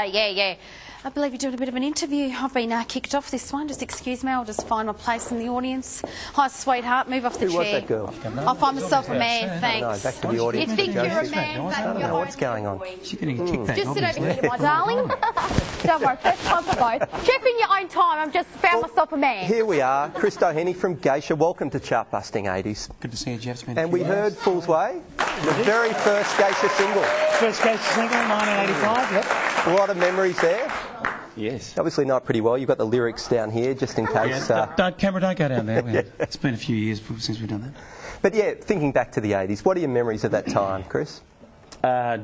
Thursday, yeah. I believe you're doing a bit of an interview. I've been kicked off this one. Just excuse me, I'll just find my place in the audience. Hi, sweetheart, move off the chair. Who was that girl? I'll find myself a man, thanks. No, back to the audience. You think you're a man, but I don't know what's going on. She's getting a kickback. Just sit over here, my darling. Don't worry, first time for both. Chef in your own time, I've just found myself a man. Here we are, Chris Doheny from Geisha. Welcome to Chartbusting 80s. Good to see you, Jeff. And we heard Fool's Way, the very first Geisha single. First Geisha single, 1985, yep. A lot of memories there. Yes. Obviously not pretty well. You've got the lyrics down here just in case. Camera, don't go down there. It's been a few years since we've done that. But yeah, thinking back to the 80s, what are your memories of that time, Chris?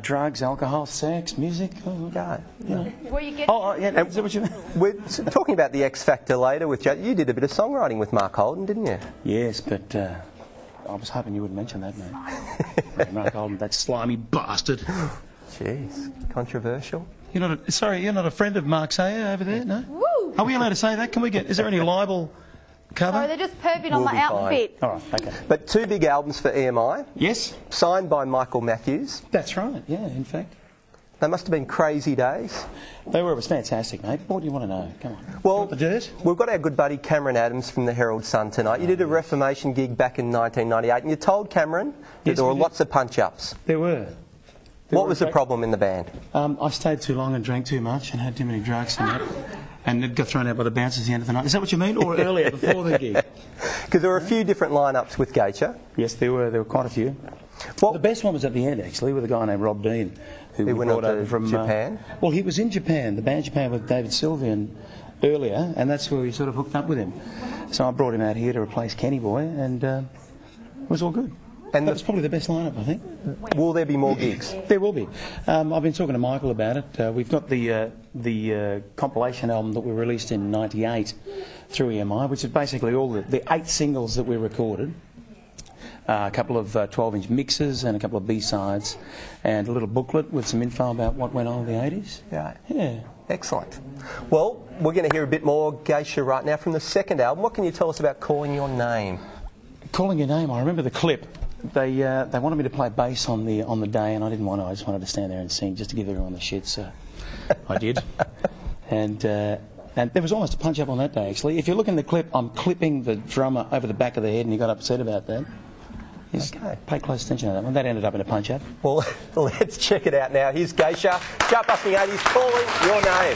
Drugs, alcohol, sex, music. Yeah. You know. Where you get? Yeah. Is that what you mean? We're talking about the X Factor later with you did a bit of songwriting with Mark Holden, didn't you? Yes, but I was hoping you wouldn't mention that, mate. Mark Holden, that slimy bastard. Jeez, controversial. You're not a friend of Mark's, are you, over there? No? Woo! Are we allowed to say that? Is there any libel cover? Sorry, they're just perving on my outfit. All right, okay. But 2 big albums for EMI. Yes. Signed by Michael Matthews. That's right, yeah, in fact. They must have been crazy days. They were. It was fantastic, mate. What do you want to know? Come on. Well, the dirt? We've got our good buddy Cameron Adams from the Herald Sun tonight. You did a Reformation gig back in 1998 and you told Cameron that there were lots of punch-ups. There were. What was the problem in the band? I stayed too long and drank too much and had too many drugs and that, and it got thrown out by the bouncers at the end of the night. Is that what you mean? Or earlier, before the gig? Because there were a few different lineups with Geisha. Yes, there were quite a few. The best one was at the end, actually, with a guy named Rob Dean, who we went brought over from Japan. Well, he was in Japan, the band Japan, with David Sylvian earlier, and that's where we sort of hooked up with him. So I brought him out here to replace Kenny Boy, and it was all good. And that was probably the best lineup, I think. Will there be more gigs? There will be. I've been talking to Michael about it. We've got the compilation album that we released in '98 through EMI, which is basically all the 8 singles that we recorded. A couple of 12-inch mixes and a couple of B-sides, and a little booklet with some info about what went on in the 80s. Yeah. Excellent. Well, we're going to hear a bit more Geisha right now from the second album. What can you tell us about Calling Your Name? Calling Your Name, I remember the clip. They wanted me to play bass on the day, and I didn't want to. I just wanted to stand there and sing just to give everyone the shit, so I did. And there was almost a punch-up on that day, actually. If you look in the clip, I'm clipping the drummer over the back of the head, and he got upset about that. Okay. Pay close attention to that one. That ended up in a punch-up. Well, let's check it out now. Here's Geisha, Chartbusting 80s, Calling Your Name.